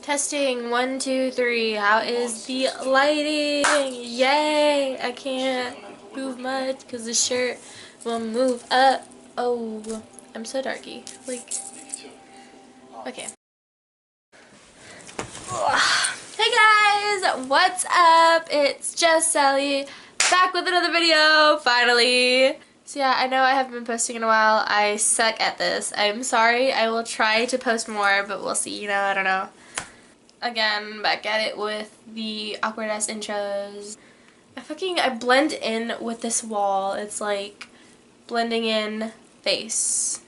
Testing 1, 2, 3. How is the lighting? Yay! I can't move much because the shirt will move up. Oh, I'm so darky. Like, okay. Hey guys, what's up? It's just Sally back with another video, finally. So yeah, I know I haven't been posting in a while. I suck at this. I'm sorry. I will try to post more, but we'll see, you know, I don't know. Again, back at it with the awkward ass intros. I blend in with this wall. It's like blending in face.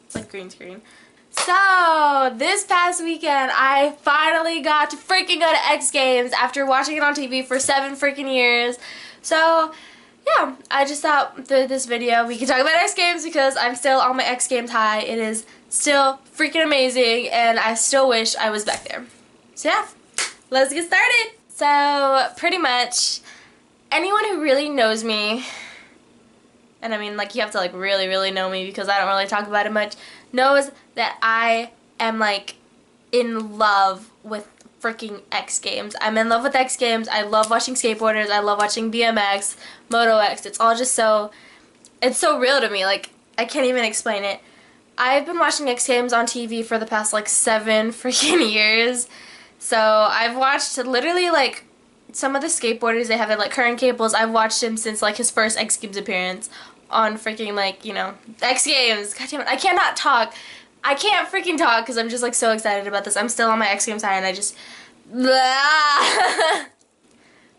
It's like green screen. So, this past weekend, I finally got to freaking go to X Games after watching it on TV for 7 freaking years. So, yeah, I just thought through this video we could talk about X Games because I'm still on my X Games high. It is still freaking amazing and I still wish I was back there. So yeah, let's get started. So pretty much anyone who really knows me, and I mean like you have to like really know me because I don't really talk about it much, knows that I am like in love with freaking X Games. I'm in love with X Games. I love watching skateboarders. I love watching BMX, Moto X. It's all just it's so real to me. Like, I can't even explain it. I've been watching X Games on TV for the past like 7 freaking years. So I've watched literally like some of the skateboarders they have at like current cables. I've watched him since like his first X Games appearance on freaking like, you know, X Games. God damn it, I cannot talk. I can't freaking talk because I'm just like so excited about this. I'm still on my X Games high and I just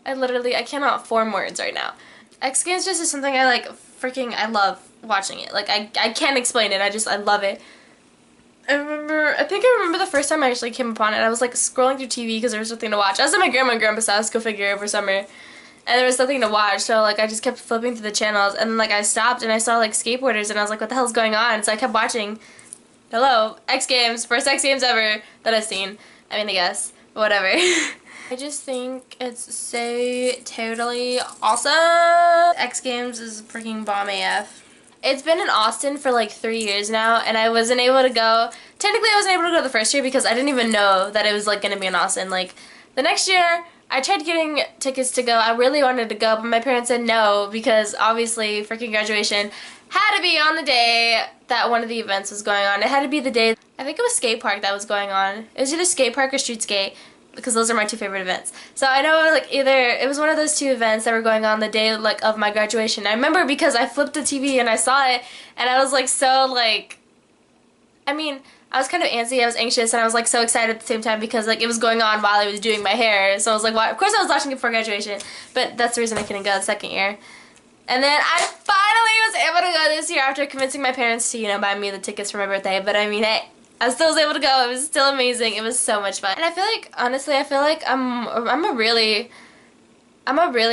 I cannot form words right now. X Games just is something I like I love watching it. Like I can't explain it. I love it. I think I remember the first time I actually came upon it. I was like scrolling through TV because there was nothing to watch. I was at my grandma and grandpa's house, go figure, over summer. And there was nothing to watch, so like I just kept flipping through the channels and then like I stopped and I saw like skateboarders and I was like, what the hell's going on? So I kept watching. Hello, X Games, first X Games ever that I've seen. I mean, I guess, but whatever. I just think it's so totally awesome. X Games is freaking bomb AF. It's been in Austin for like 3 years now, and I wasn't able to go. Technically, I wasn't able to go the first year because I didn't even know that it was like going to be in Austin. Like, the next year, I tried getting tickets to go. I really wanted to go, but my parents said no because obviously freaking graduation had to be on the day that one of the events was going on. It had to be the day, I think it was skate park that was going on. It was either skate park or street skate because those are my 2 favorite events. So I know like it was one of those 2 events that were going on the day like of my graduation. I remember because I flipped the TV and I saw it and I was like so like, I mean, I was kind of antsy, I was anxious, and I was like so excited at the same time because like it was going on while I was doing my hair. So I was like, well, of course I was watching it before graduation, but that's the reason I couldn't go the second year. And then I finally was able to go this year after convincing my parents to, you know, buy me the tickets for my birthday. But I mean, hey, I still was able to go. It was still amazing. It was so much fun. And I feel like, honestly, I'm a really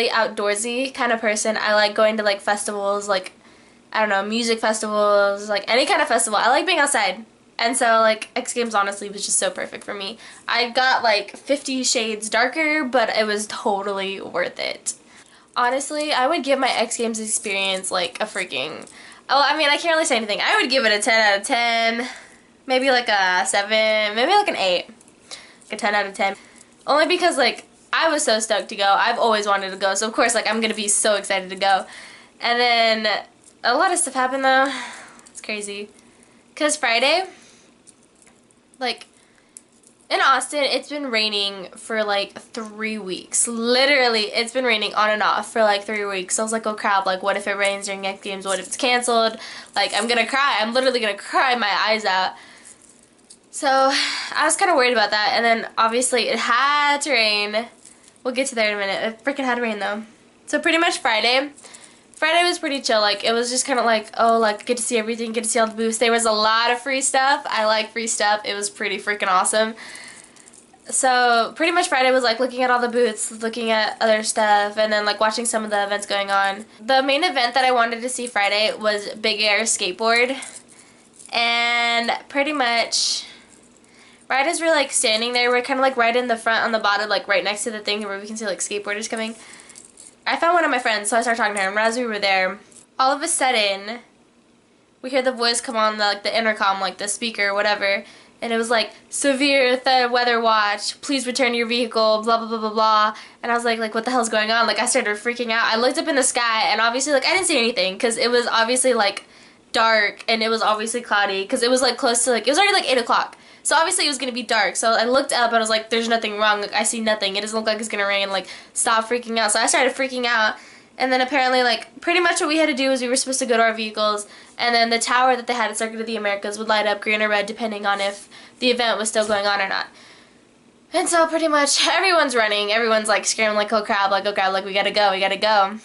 outdoorsy kind of person. I like going to like festivals, like, I don't know, music festivals, like any kind of festival. I like being outside. And so like X Games honestly was just so perfect for me. I got like 50 shades darker, but it was totally worth it. Honestly, I would give my X Games experience like a freaking, oh, I mean, I can't really say anything. I would give it a 10 out of 10, maybe like a 7, maybe like an 8, like a 10 out of 10. Only because like I was so stoked to go. I've always wanted to go, so of course like I'm gonna be so excited to go. And then a lot of stuff happened though. It's crazy. Cause Friday, like, in Austin, it's been raining for like 3 weeks. Literally, it's been raining on and off for like 3 weeks. So I was like, oh crap, like what if it rains during X Games? What if it's canceled? Like, I'm gonna cry. I'm literally gonna cry my eyes out. So I was kind of worried about that. And then obviously it had to rain. We'll get to that in a minute. It freaking had to rain though. So pretty much Friday was pretty chill. Like, it was just kind of like, oh, like, get to see everything, get to see all the booths. There was a lot of free stuff. I like free stuff. It was pretty freaking awesome. So pretty much Friday was like looking at all the booths, looking at other stuff, and then like watching some of the events going on. The main event that I wanted to see Friday was Big Air Skateboard. And pretty much right as we're like standing there, we're kind of like right in the front on the bottom, like right next to the thing where we can see like skateboarders coming. I found one of my friends, so I started talking to her, and as we were there, all of a sudden, we hear the voice come on the intercom, like the speaker or whatever, and it was like, severe weather watch, please return to your vehicle, blah blah blah blah blah. And I was like what the hell's going on? Like, I started freaking out. I looked up in the sky, and obviously like I didn't see anything because it was obviously like dark, and it was obviously cloudy because it was like close to, like, it was already like 8 o'clock. So obviously it was gonna be dark. So I looked up and I was like, there's nothing wrong. Like, I see nothing. It doesn't look like it's gonna rain. Like, stop freaking out. So I started freaking out. And then apparently, like, pretty much what we had to do was we were supposed to go to our vehicles, and then the tower that they had at Circuit of the Americas would light up green or red depending on if the event was still going on or not. And so pretty much everyone's running. Everyone's like screaming like, oh crap, like we gotta go, we gotta go.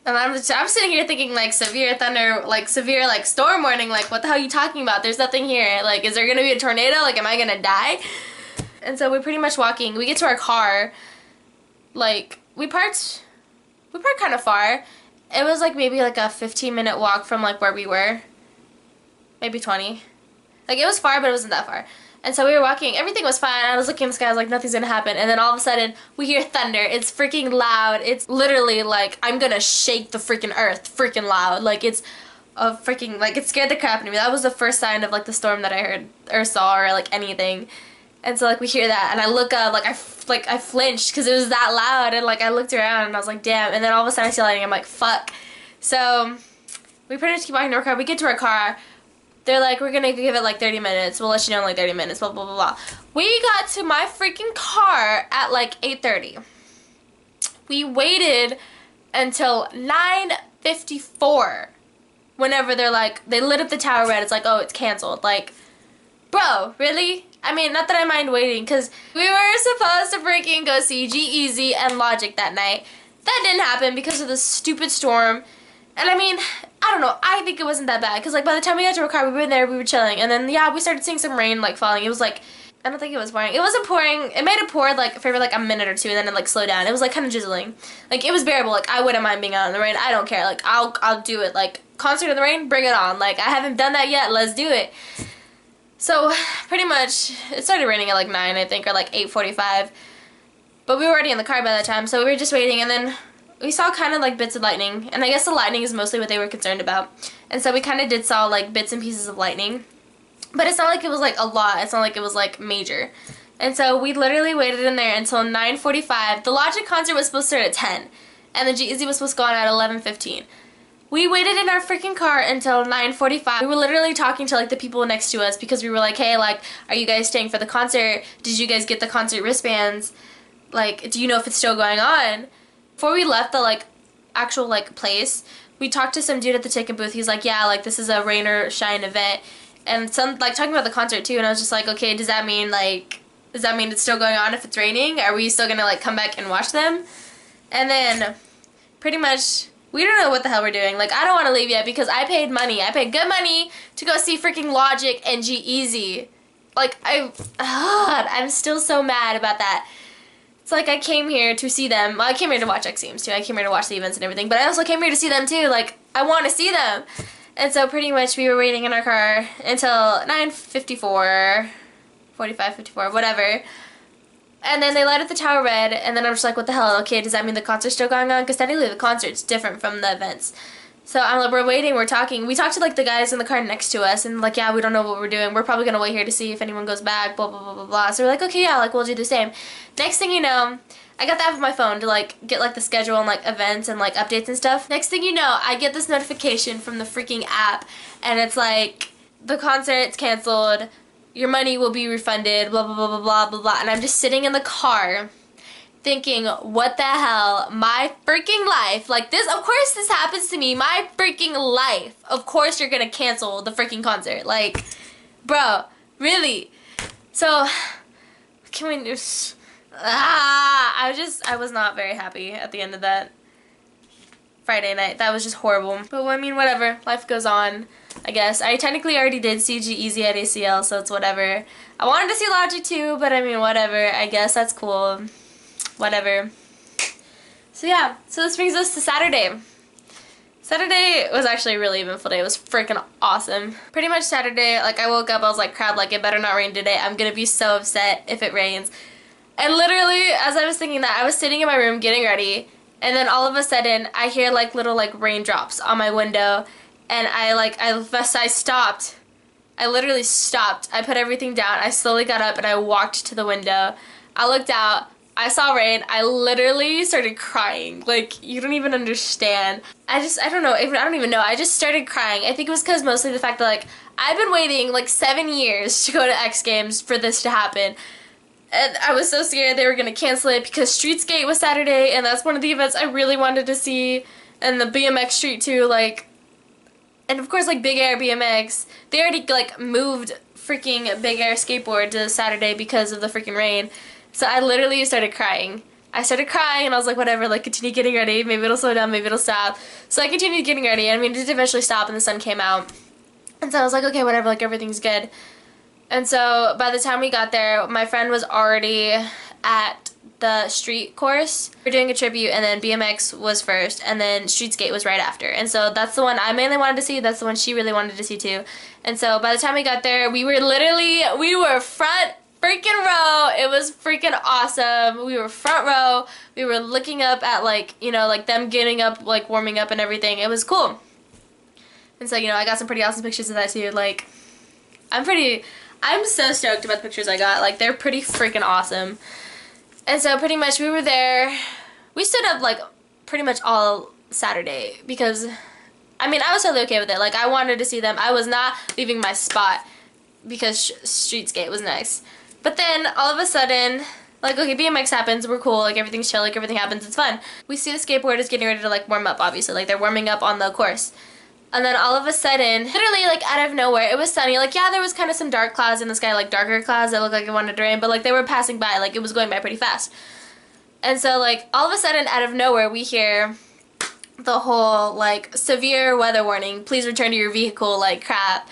And I'm sitting here thinking, like, severe thunder, like severe like storm warning, like what the hell are you talking about? There's nothing here. Like, is there gonna be a tornado? Like, am I gonna die? And so we're pretty much walking. We get to our car. Like, we parked kind of far. It was like maybe like a 15-minute walk from like where we were. Maybe 20. Like, it was far, but it wasn't that far. And so we were walking. Everything was fine. I was looking in the sky. I was like, nothing's gonna happen. And then all of a sudden, we hear thunder. It's freaking loud. It's literally like, I'm gonna shake the freaking earth. Freaking loud. Like, it's a freaking, like, it scared the crap out of me. That was the first sign of like the storm that I heard or saw or like anything. And so like we hear that, and I look up, like I flinched because it was that loud, and like I looked around and I was like, damn. And then all of a sudden I see lightning. I'm like, fuck. So we pretty much keep walking to our car. We get to our car. They're like, we're gonna give it like 30 minutes. We'll let you know in like 30 minutes. Blah blah blah blah. We got to my freaking car at like 8:30. We waited until 9:54. Whenever they're like, they lit up the tower red. It's like, oh, it's canceled. Like, bro, really? I mean, not that I mind waiting, because we were supposed to freaking go see G-Eazy and Logic that night. That didn't happen because of the stupid storm. And I mean, I don't know, I think it wasn't that bad, because like by the time we got to our car, we were there, we were chilling, and then yeah, we started seeing some rain like falling. It was like, I don't think it was pouring. It wasn't pouring. It made it pour like for like a minute or two, and then it like slowed down. It was like kind of drizzling. Like, it was bearable. Like, I wouldn't mind being out in the rain. I don't care. Like, I'll do it. Like, concert in the rain, bring it on. Like, I haven't done that yet. Let's do it. So, pretty much, it started raining at like 9, I think, or like 8:45. But we were already in the car by that time, so we were just waiting, and then we saw kind of like bits of lightning. And I guess the lightning is mostly what they were concerned about. And so we kind of did saw like bits and pieces of lightning. But it's not like it was like a lot. It's not like it was like major. And so we literally waited in there until 9:45. The Logic concert was supposed to start at 10. And the G-Eazy was supposed to go on at 11:15. We waited in our freaking car until 9:45. We were literally talking to like the people next to us because we were like, hey, like, are you guys staying for the concert? Did you guys get the concert wristbands? Like, do you know if it's still going on? Before we left the like actual like place, we talked to some dude at the ticket booth. He's like, yeah, like, this is a rain or shine event. And some like talking about the concert too, and I was just like, okay, does that mean it's still going on if it's raining? Are we still gonna like come back and watch them? And then pretty much we don't know what the hell we're doing. Like, I don't want to leave yet because I paid money. I paid good money to go see freaking Logic and G-Eazy. Like, I'm still so mad about that. It's like I came here to see them. Well, I came here to watch X Games too. I came here to watch the events and everything. But I also came here to see them too. Like, I want to see them. And so pretty much we were waiting in our car until 9:54, 45, 54, whatever. And then they light up the tower red, and then I'm just like, what the hell? Okay, does that mean the concert's still going on? Because technically the concert's different from the events. So I'm like, we're waiting, we're talking. We talked to like the guys in the car next to us, and like, yeah, we don't know what we're doing. We're probably gonna wait here to see if anyone goes back, blah, blah, blah, blah, blah. So we're like, okay, yeah, like, we'll do the same. Next thing you know, I got the app on my phone to like get like the schedule and like events and like updates and stuff. Next thing you know, I get this notification from the freaking app, and it's like, the concert's canceled. Your money will be refunded, blah, blah, blah, blah, blah, blah, blah. And I'm just sitting in the car thinking, what the hell? My freaking life. Like, this, of course this happens to me. My freaking life. Of course you're gonna cancel the freaking concert. Like, bro, really? So, can we just... I was not very happy at the end of that Friday night. That was just horrible. But, I mean, whatever. Life goes on. I guess. I technically already did see G-Eazy at ACL, so it's whatever. I wanted to see Logic too, but I mean, whatever. I guess that's cool. Whatever. So yeah, so this brings us to Saturday. Saturday was actually a really eventful day. It was freaking awesome. Pretty much Saturday, like, I woke up, I was like, crap, like, it better not rain today. I'm gonna be so upset if it rains. And literally, as I was thinking that, I was sitting in my room getting ready, and then all of a sudden, I hear like little like raindrops on my window. And I stopped, I literally stopped. I put everything down. I slowly got up and I walked to the window. I looked out. I saw rain. I literally started crying. Like, you don't even understand. I don't know. I don't even know. I just started crying. I think it was because mostly the fact that, like, I've been waiting, like, 7 years to go to X Games for this to happen. And I was so scared they were going to cancel it because Street Skate was Saturday, and that's one of the events I really wanted to see. And the BMX Street, too, like, and of course, like, Big Air BMX. They already, like, moved freaking Big Air Skateboard to Saturday because of the freaking rain. So I literally started crying. I started crying and I was like, whatever, like, continue getting ready. Maybe it'll slow down, maybe it'll stop. So I continued getting ready. I mean, it did eventually stop and the sun came out. And so I was like, okay, whatever, like, everything's good. And so by the time we got there, my friend was already at the street course. We were doing a tribute, and then BMX was first, and then Street Skate was right after. And so that's the one I mainly wanted to see. That's the one she really wanted to see too. And so by the time we got there, we were front freaking row. It was freaking awesome. We were front row. We were looking up at, like, you know, like them getting up, like warming up and everything. It was cool. And so, you know, I got some pretty awesome pictures of that too. Like, I'm so stoked about the pictures I got. Like, they're pretty freaking awesome. And so pretty much we were there. We stood up, like, pretty much all Saturday because, I mean, I was totally okay with it. Like, I wanted to see them. I was not leaving my spot because Street Skate was next. But then, all of a sudden, like, okay, BMX happens, we're cool, like, everything's chill, like, everything happens, it's fun. We see the skateboarders getting ready to, like, warm up, obviously. Like, they're warming up on the course. And then all of a sudden, literally, like, out of nowhere, it was sunny. Like, yeah, there was kind of some dark clouds in the sky, like, darker clouds that looked like it wanted to rain, but, like, they were passing by. Like, it was going by pretty fast. And so, like, all of a sudden, out of nowhere, we hear the whole, like, severe weather warning, please return to your vehicle, like, crap.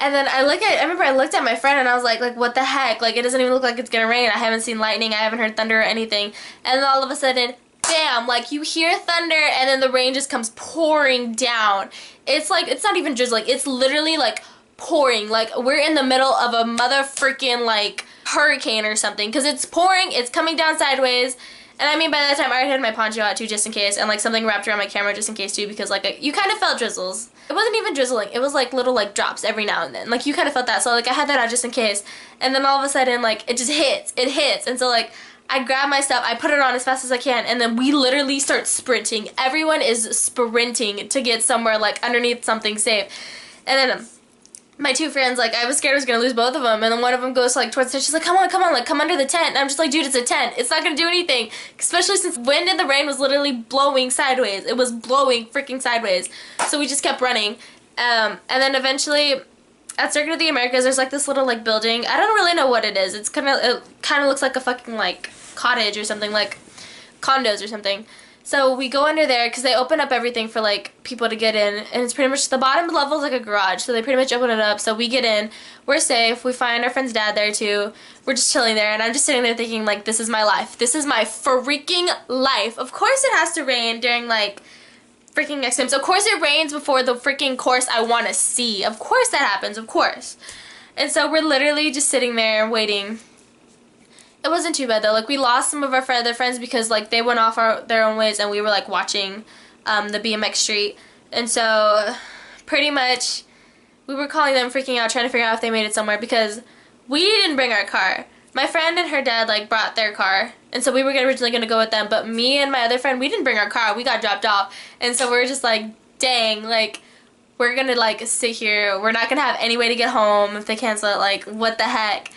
And then I remember I looked at my friend and I was like, what the heck? Like, it doesn't even look like it's gonna rain. I haven't seen lightning. I haven't heard thunder or anything. And then all of a sudden, bam, like, you hear thunder and then the rain just comes pouring down. It's like, it's not even drizzling. It's literally, like, pouring. Like, we're in the middle of a mother freaking, like, hurricane or something. Because it's pouring, it's coming down sideways. And I mean, by that time, I already had my poncho out too, just in case, and, like, something wrapped around my camera just in case too, because, like, you kind of felt drizzles. It wasn't even drizzling. It was, like, little, like, drops every now and then. Like, you kind of felt that, so, like, I had that out just in case. And then all of a sudden, like, it just hits. It hits. And so, like, I grab my stuff, I put it on as fast as I can, and then we literally start sprinting. Everyone is sprinting to get somewhere, like, underneath something safe. And then my two friends, like, I was scared I was gonna lose both of them, and then one of them goes, like, towards the tent. She's like, come on, like, come under the tent. And I'm just like, dude, it's a tent. It's not gonna do anything. Especially since wind and the rain was literally blowing sideways. It was blowing freaking sideways. So we just kept running. And then eventually, at Circuit of the Americas, there's, like, this little, like, building. I don't really know what it is. It kind of looks like a fucking, like, cottage or something, like condos or something. So we go under there because they open up everything for, like, people to get in, and it's pretty much the bottom level is like a garage, so they pretty much open it up. So we get in, we're safe, we find our friend's dad there too, we're just chilling there, and I'm just sitting there thinking, like, this is my life. This is my freaking life. Of course it has to rain during, like, freaking X Games. Of course it rains before the freaking course I want to see. Of course that happens, of course. And so we're literally just sitting there waiting. It wasn't too bad though. Like, we lost some of our other friends because, like, they went off their own ways, and we were, like, watching the BMX Street. And so pretty much we were calling them, freaking out, trying to figure out if they made it somewhere because we didn't bring our car. My friend and her dad, like, brought their car, and so we were originally going to go with them, but me and my other friend, we didn't bring our car. We got dropped off. And so we were just like, dang, like, we're going to, like, sit here. We're not going to have any way to get home if they cancel it. Like, what the heck?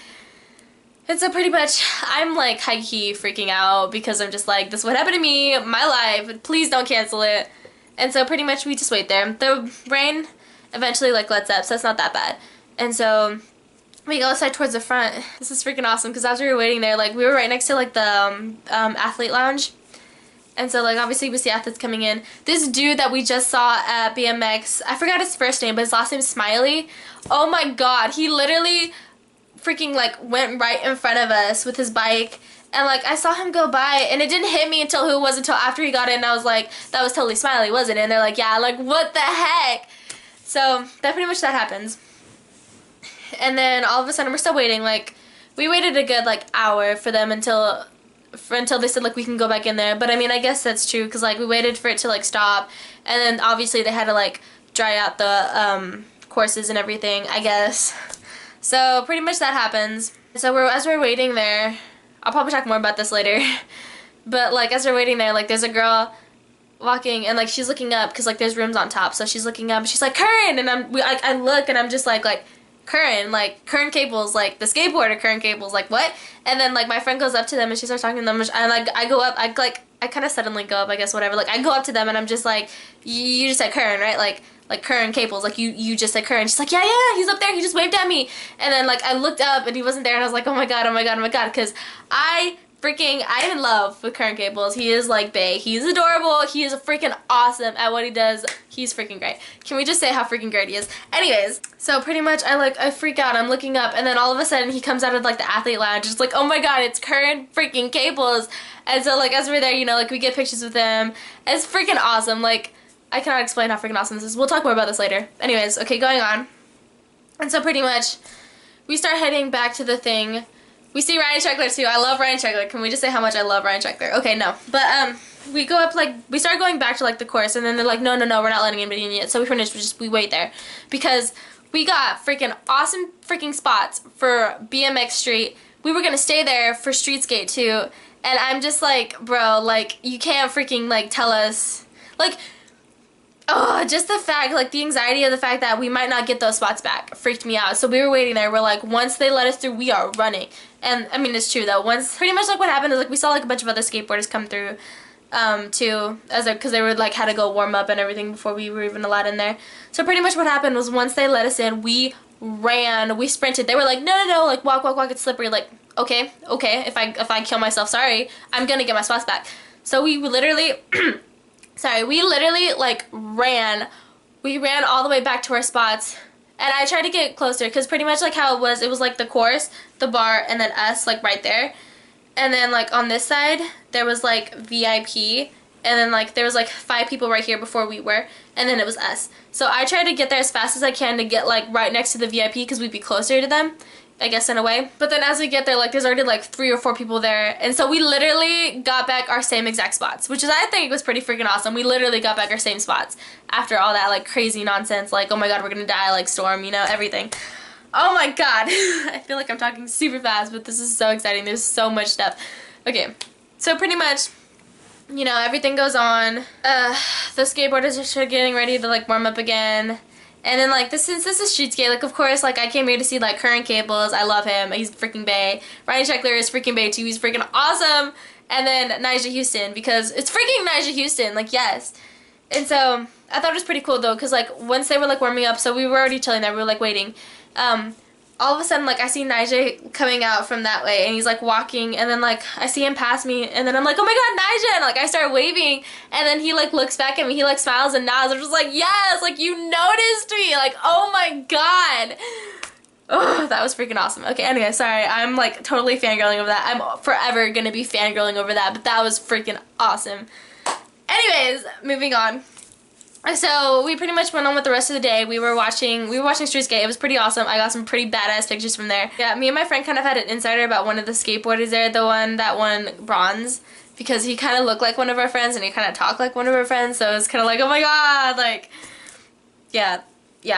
And so pretty much, I'm, like, high-key freaking out because I'm just like, this is what happened to me, my life, please don't cancel it. And so pretty much we just wait there. The rain eventually, like, lets up, so it's not that bad. And so we go outside towards the front. This is freaking awesome because as we were waiting there, like, we were right next to, like, the athlete lounge. And so, like, obviously we see athletes coming in. This dude that we just saw at BMX, I forgot his first name, but his last name's Smiley. Oh my god, he literally freaking, like, went right in front of us with his bike, and, like, I saw him go by, and it didn't hit me until after he got in, and I was like, that was totally Smiley, wasn't it? And they're like, yeah, like, what the heck? So that pretty much that happens. And then all of a sudden we're still waiting. Like, we waited a good, like, hour for them until they said, like, we can go back in there. But I mean, I guess that's true because, like, we waited for it to, like, stop, and then obviously they had to, like, dry out the courses and everything, I guess. So pretty much that happens. So as we're waiting there, I'll probably talk more about this later. But like as we're waiting there, like there's a girl walking and like she's looking up because like there's rooms on top. So she's looking up and she's like, Curran, and I look and I'm just like Curran, like Curran Caples, like the skateboarder Curran Caples, like what? And then like my friend goes up to them and she starts talking to them and like I go up, I kind of suddenly go up, I guess, whatever. Like I go up to them and I'm just like, you just said Curran, right? Like Curran Caples, like you just said Curran. She's like, yeah, he's up there, he just waved at me. And then like I looked up and he wasn't there and I was like, oh my god, because I'm in love with Curran Caples. He is like bae. He's adorable. He is freaking awesome at what he does. He's freaking great. Can we just say how freaking great he is? Anyways, so pretty much I freak out. I'm looking up and then all of a sudden he comes out of like the athlete lounge. It's like, oh my god, it's Curran freaking Caples. And so like as we're there, you know, like we get pictures with him. It's freaking awesome. Like I cannot explain how freaking awesome this is. We'll talk more about this later. Anyways, okay, going on. And so pretty much we start heading back to the thing. We see Ryan Sheckler too. I love Ryan Sheckler. Can we just say how much I love Ryan Sheckler? Okay, no. But we go up like we start going back to like the course and then they're like, no, we're not letting anybody in yet. So we finish, we wait there because we got freaking awesome freaking spots for BMX Street. We were gonna stay there for Street Skate too, and I'm just like, bro, like you can't freaking like tell us like. Oh, just the fact, like, the anxiety of the fact that we might not get those spots back freaked me out. So we were waiting there. We're like, once they let us through, we are running. And, I mean, it's true, though. Once, pretty much, like, what happened is, like, we saw, like, a bunch of other skateboarders come through, too, because they were, like, had to go warm up and everything before we were even allowed in there. So pretty much what happened was once they let us in, we ran, we sprinted. They were like, no, like, walk, it's slippery. Like, okay, if I kill myself, sorry, I'm gonna get my spots back. So we literally... we literally like ran all the way back to our spots and I tried to get closer because pretty much like how it was like the course, the bar, and then us like right there, and then like on this side there was like VIP, and then like there was like 5 people right here before we were, and then it was us. So I tried to get there as fast as I can to get like right next to the VIP because we'd be closer to them, I guess, in a way. But then as we get there, like there's already like 3 or 4 people there, and so we literally got back our same exact spots, which is, I think, was pretty freaking awesome. We literally got back our same spots after all that like crazy nonsense, like, oh my god, we're gonna die, like storm, you know, everything. Oh my god. I feel like I'm talking super fast, but this is so exciting. There's so much stuff. Okay, so pretty much, you know, everything goes on. The skateboarders are getting ready to like warm up again. And then, like, this is Street Skate. Like, of course, like, I came here to see, like, Curran Caples. I love him. He's freaking bae. Ryan Sheckler is freaking bae, too. He's freaking awesome. And then Nyjah Huston, because it's freaking Nyjah Huston. Like, yes. And so, I thought it was pretty cool, though, because, like, once they were, like, warming up, so we were already chilling there. We were, like, waiting. All of a sudden, like, I see Nyjah coming out from that way, and he's, like, walking, and then, like, I see him pass me, and then I'm like, oh my god, Nyjah, and, like, I start waving, and then he, like, looks back at me, he, like, smiles and nods. I'm just like, yes, like, you noticed me, like, oh my god. Oh, that was freaking awesome. Okay, anyway, sorry, I'm, like, totally fangirling over that. I'm forever gonna be fangirling over that, but that was freaking awesome. Anyways, moving on. So we pretty much went on with the rest of the day. We were watching Street Skate. It was pretty awesome. I got some pretty badass pictures from there. Yeah, me and my friend kind of had an insider about one of the skateboarders there, that won bronze, because he kind of looked like one of our friends and he kind of talked like one of our friends. So it was kind of like, oh my god, like, yeah,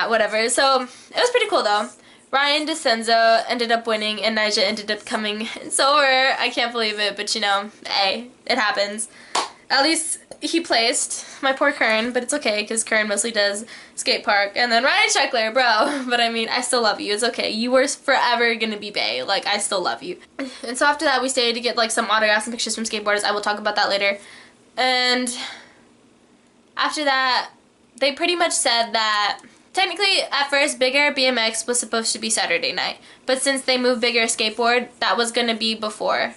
whatever. So it was pretty cool though. Ryan DeCenzo ended up winning and Nyjah ended up coming in silver. I can't believe it, but you know, hey, it happens. At least he placed, my poor Curran, but it's okay because Curran mostly does skate park. And then Ryan Sheckler, bro, but I mean, I still love you. It's okay. You were forever gonna be bae. Like, I still love you. And so after that, we stayed to get like some autographs and pictures from skateboarders. I will talk about that later. And after that, they pretty much said that technically, at first, Bigger BMX was supposed to be Saturday night. But since they moved Bigger Skateboard, that was gonna be before.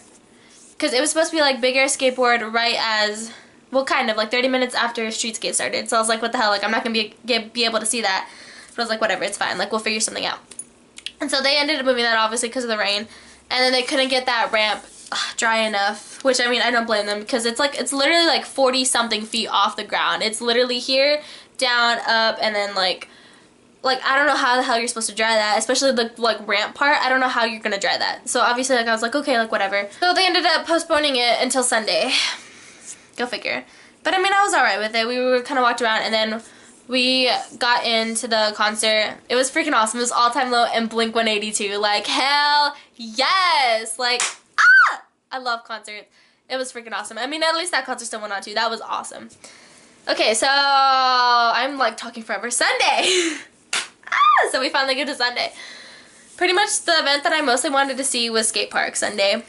Because it was supposed to be like Bigger Skateboard right as, well, kind of like 30 minutes after Street Skate started. So I was like, what the hell, like I'm not gonna be able to see that. But I was like, whatever, it's fine, like we'll figure something out. And so they ended up moving that obviously because of the rain, and then they couldn't get that ramp dry enough, which I mean, I don't blame them, because it's literally like 40 something feet off the ground. It's literally here, down, up, and then like I don't know how the hell you're supposed to dry that, especially the like ramp part. I don't know how you're gonna dry that. So obviously, like I was like, okay, like whatever. So they ended up postponing it until Sunday. Go figure. But I mean, I was alright with it. We were kind of walked around, and then we got into the concert. It was freaking awesome. It was All Time Low and Blink-182. Like, hell yes! Like, ah! I love concerts. It was freaking awesome. I mean, at least that concert still went on too. That was awesome. Okay, so I'm like talking forever. Sunday! Ah! So we finally get to Sunday. Pretty much the event that I mostly wanted to see was Skate Park Sunday.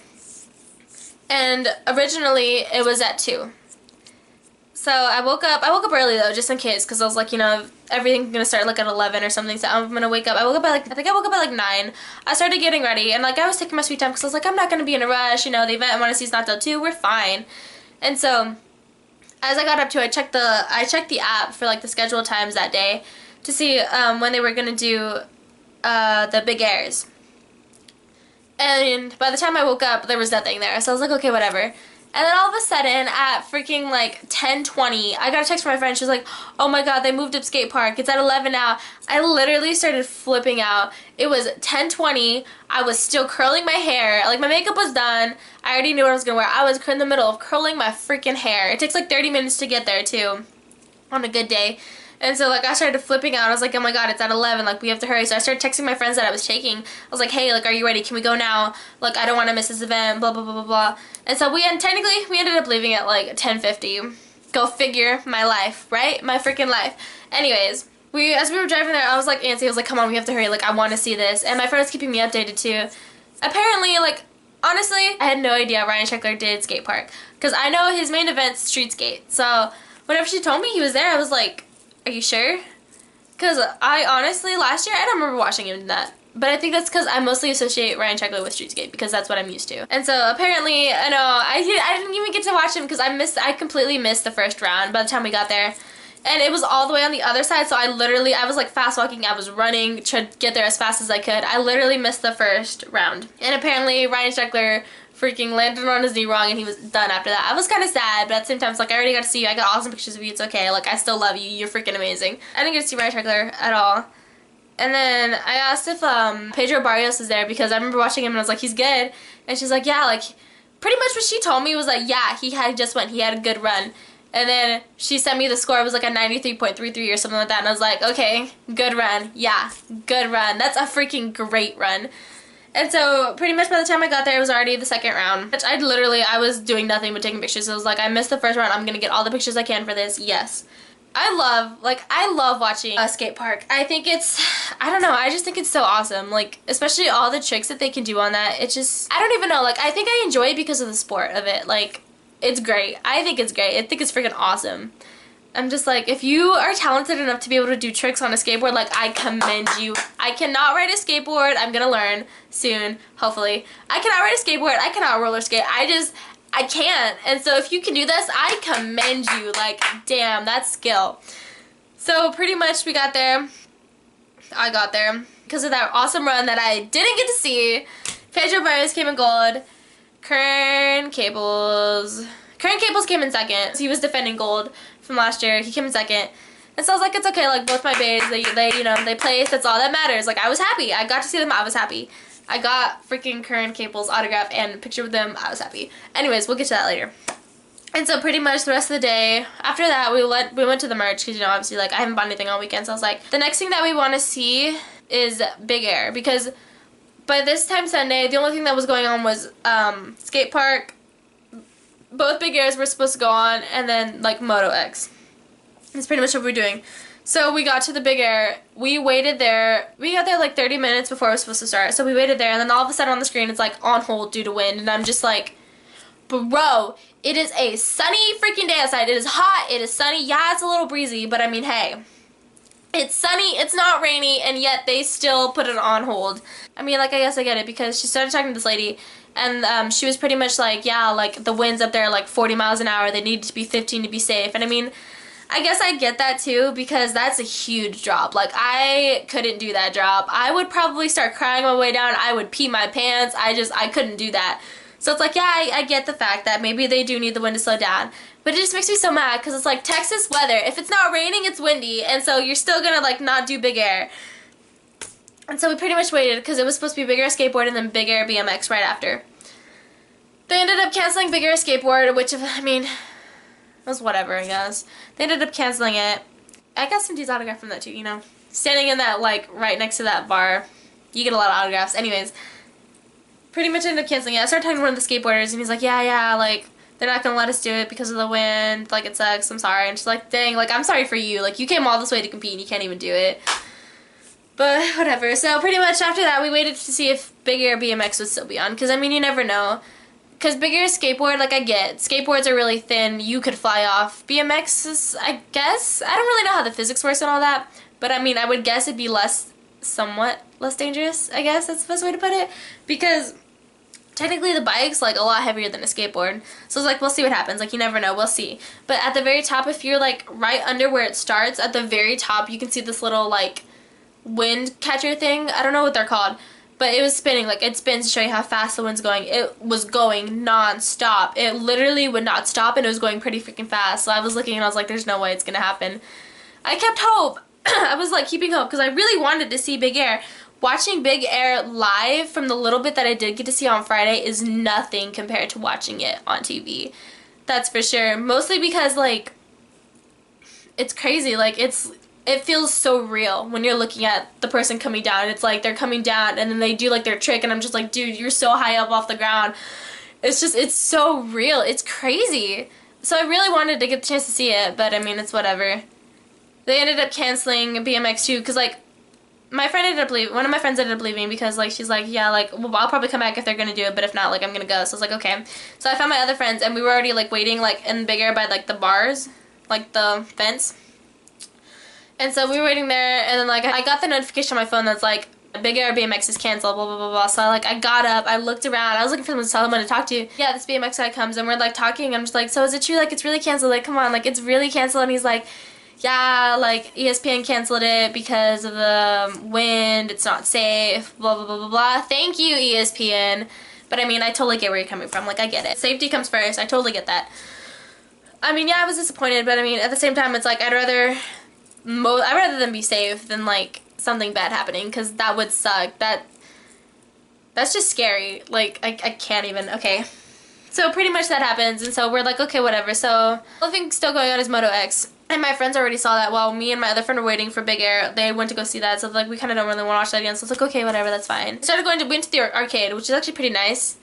And originally it was at 2. So I woke up early though, just in case, because I was like, you know, everything's gonna start like at 11 or something, so I'm gonna wake up. I woke up at like, I think I woke up at like 9. I started getting ready, and like I was taking my sweet time, because I was like, I'm not gonna be in a rush, you know, the event I want to see is not till 2, we're fine. And so, as I got up to it, I checked the app for like the scheduled times that day, to see when they were gonna do the big airs. And by the time I woke up, there was nothing there, so I was like, okay, whatever. And then all of a sudden, at freaking like 10:20, I got a text from my friend. She was like, oh my god, they moved up Skate Park. It's at 11 now. I literally started flipping out. It was 10:20. I was still curling my hair. Like, my makeup was done. I already knew what I was going to wear. I was in the middle of curling my freaking hair. It takes like 30 minutes to get there, too, on a good day. And so, like, I started flipping out. I was like, oh my god, it's at 11. Like, we have to hurry. So I started texting my friends that I was taking. I was like, hey, like, are you ready? Can we go now? Like, I don't want to miss this event, blah, blah, blah, blah, blah. And so technically, we ended up leaving at, like, 10:50. Go figure, my life, right? My freaking life. Anyways, as we were driving there, I was like, antsy. I was like, come on, we have to hurry. Like, I want to see this. And my friend was keeping me updated, too. Apparently, like, honestly, I had no idea Ryan Sheckler did Skate Park. Because I know his main event's Street Skate. So, whenever she told me he was there, I was like, are you sure? Because I honestly, last year, I don't remember watching him in that. But I think that's because I mostly associate Ryan Sheckler with Street Skate, because that's what I'm used to. And so apparently, I know, I didn't even get to watch him because I completely missed the first round by the time we got there. And it was all the way on the other side, so I was like fast walking, I was running to get there as fast as I could. I literally missed the first round. And apparently Ryan Sheckler freaking landed on his knee wrong and he was done after that. I was kind of sad, but at the same time, it's like, I already got to see you. I got awesome pictures of you. It's okay. Like, I still love you. You're freaking amazing. I didn't get to see Ryan Sheckler at all. And then I asked if Pedro Barrios was there, because I remember watching him and I was like, he's good. And she's like, yeah, like, pretty much what she told me was like, yeah, he had a good run. And then she sent me the score. It was like a 93.33 or something like that. And I was like, okay, good run. Yeah, good run. That's a freaking great run. And so, pretty much by the time I got there, it was already the second round. Which I was doing nothing but taking pictures. So I was like, I missed the first round. I'm gonna get all the pictures I can for this. Yes. I love watching a skate park. I don't know, I just think it's so awesome. Like, especially all the tricks that they can do on that. It's just, I don't even know. Like, I think I enjoy it because of the sport of it. Like, it's great. I think it's great. I think it's freaking awesome. I'm just like, if you are talented enough to be able to do tricks on a skateboard, like, I commend you. I cannot ride a skateboard. I'm gonna learn soon, hopefully. I cannot ride a skateboard. I cannot roller skate. I can't. And so if you can do this, I commend you. Like, damn, that's skill. So pretty much we got there. I got there because of that awesome run that I didn't get to see. Pedro Barrios came in gold. Kern Cables came in second. So he was defending gold from last year. He came in second. And so I was like, it's okay. Like, both my bays, they placed. That's all that matters. Like, I was happy. I got to see them. I was happy. I got freaking Kern Cables autograph and a picture with them. I was happy. Anyways, we'll get to that later. And so pretty much the rest of the day, after that, we went to the merch, because, you know, obviously, like, I haven't bought anything all weekend. So I was like, the next thing that we want to see is Big Air, because by this time Sunday, the only thing that was going on was skate park. Both Big Airs were supposed to go on, and then, like, Moto X. That's pretty much what we're doing. So we got to the Big Air. We waited there. We got there like 30 minutes before it was supposed to start. So we waited there, and then all of a sudden on the screen it's like on hold due to wind, and I'm just like, bro, it is a sunny freaking day outside. It is hot. It is sunny. Yeah, it's a little breezy, but I mean, hey, it's sunny. It's not rainy, and yet they still put it on hold. I mean, like, I guess I get it, because she started talking to this lady, and she was pretty much like, yeah, like, the winds up there are like 40 miles an hour. They need to be 15 to be safe. And I mean, I guess I get that too, because that's a huge drop. Like, I couldn't do that drop. I would probably start crying on my way down. I would pee my pants. I couldn't do that. So it's like, yeah, I get the fact that maybe they do need the wind to slow down. But it just makes me so mad, because it's like Texas weather. If it's not raining, it's windy. And so you're still gonna, like, not do Big Air. And so we pretty much waited, because it was supposed to be Big Air Skateboard and then Big Air BMX right after. They ended up canceling Big Air Skateboard, which, I mean, was whatever, I guess. They ended up canceling it. I got some dude's autograph from that too, you know. Standing in that, like, right next to that bar, you get a lot of autographs. Anyways, pretty much ended up canceling it. I started talking to one of the skateboarders, and he's like, yeah, like, they're not gonna let us do it because of the wind. Like, it sucks. I'm sorry. And she's like, dang, like, I'm sorry for you. Like, you came all this way to compete, and you can't even do it. But whatever. So pretty much after that, we waited to see if Big Air BMX would still be on. Because, I mean, you never know. Because Big Air skateboard, like, I get. Skateboards are really thin. You could fly off. BMX is, I guess, I don't really know how the physics works and all that. But, I mean, I would guess it'd be somewhat less dangerous, I guess. That's the best way to put it. Because technically the bike's, like, a lot heavier than a skateboard. So it's like, we'll see what happens. Like, you never know. We'll see. But at the very top, if you're, like, right under where it starts, at the very top, you can see this little, like, wind catcher thing. I don't know what they're called, but it was spinning. Like, it spins to show you how fast the wind's going. It was going non-stop. It literally would not stop, and it was going pretty freaking fast. So I was looking and I was like, there's no way it's gonna happen. I kept hope. I was like keeping hope because I really wanted to see Big Air. Watching Big Air live from the little bit that I did get to see on Friday is nothing compared to watching it on TV. That's for sure. Mostly because, like, it's crazy. Like, it feels so real when you're looking at the person coming down. It's like they're coming down and then they do like their trick and I'm just like, dude, you're so high up off the ground. It's just, it's so real. It's crazy. So I really wanted to get the chance to see it, but I mean, it's whatever. They ended up canceling BMX too because, like, one of my friends ended up leaving because, like, she's like, yeah, like, well, I'll probably come back if they're gonna do it, but if not, like, I'm gonna go. So I was like, okay. So I found my other friends and we were already, like, waiting, like, in Big Air by, like, the bars, like, the fence. And so we were waiting there, and then, like, I got the notification on my phone that's like, Big Air BMX is canceled, blah, blah, blah, blah. So, like, I got up, I looked around, I was looking for someone to talk to. Yeah, this BMX guy comes, and we're, like, talking, I'm just like, so is it true, like, it's really canceled? Like, come on, like, it's really canceled? And he's like, yeah, like, ESPN canceled it because of the wind, it's not safe, blah, blah, blah, blah, blah. Thank you, ESPN. But, I mean, I totally get where you're coming from. Like, I get it. Safety comes first. I totally get that. I mean, yeah, I was disappointed, but, I mean, at the same time, it's like, I'd rather them be safe than, like, something bad happening, because that would suck. That's just scary. Like, I can't even. Okay. So pretty much that happens, and so we're like, okay, whatever. So the only thing still going on is Moto X, and my friends already saw that while me and my other friend were waiting for Big Air. They went to go see that, so, like, we kind of don't really want to watch that again, so it's like, okay, whatever, that's fine. Went to the arcade, which is actually pretty nice,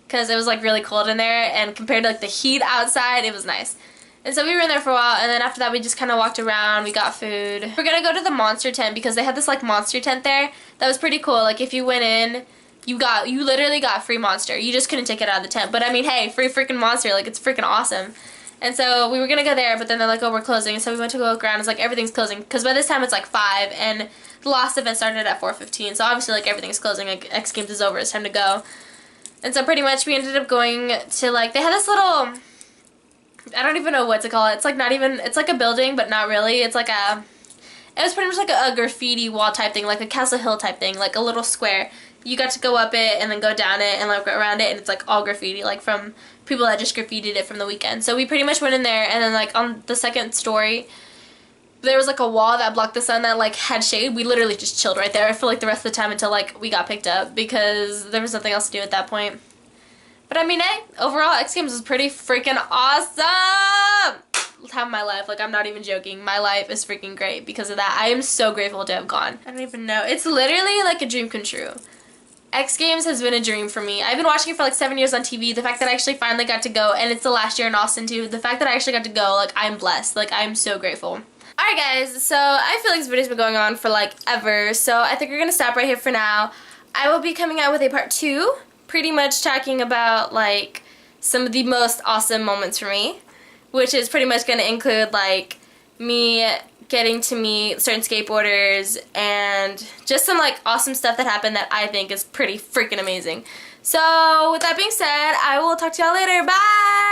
because it was, like, really cold in there, and compared to, like, the heat outside, it was nice. And so we were in there for a while, and then after that we just kind of walked around, we got food. We're gonna go to the Monster tent because they had this, like, Monster tent there that was pretty cool. Like, if you went in, you literally got free Monster. You just couldn't take it out of the tent. But I mean, hey, free freaking Monster, like, it's freaking awesome. And so we were gonna go there, but then they're like, oh, we're closing. So we went to go look around, it's like, everything's closing. Because by this time it's like 5, and the last event started at 4:15. So obviously, like, everything's closing, like, X Games is over, it's time to go. And so pretty much we ended up going to, like, they had this little, I don't even know what to call it. It's like not even, it's like a building, but not really. It's like it was pretty much like a graffiti wall type thing, like a Castle Hill type thing, like a little square. You got to go up it and then go down it and, like, go around it, and it's, like, all graffiti, like, from people that just graffitied it from the weekend. So we pretty much went in there, and then, like, on the second story, there was, like, a wall that blocked the sun that, like, had shade. We literally just chilled right there for, like, the rest of the time until, like, we got picked up because there was nothing else to do at that point. But I mean, hey, overall, X Games was pretty freaking awesome! Time of my life, like, I'm not even joking. My life is freaking great because of that. I am so grateful to have gone. I don't even know. It's literally like a dream come true. X Games has been a dream for me. I've been watching it for like 7 years on TV. The fact that I actually finally got to go, and it's the last year in Austin too. The fact that I actually got to go, like, I'm blessed. Like, I'm so grateful. Alright guys, so I feel like this video's been going on for, like, ever, so I think we're gonna stop right here for now. I will be coming out with a part 2, pretty much talking about, like, some of the most awesome moments for me, which is pretty much gonna include, like, me getting to meet certain skateboarders and just some, like, awesome stuff that happened that I think is pretty freaking amazing. So with that being said, I will talk to y'all later. Bye!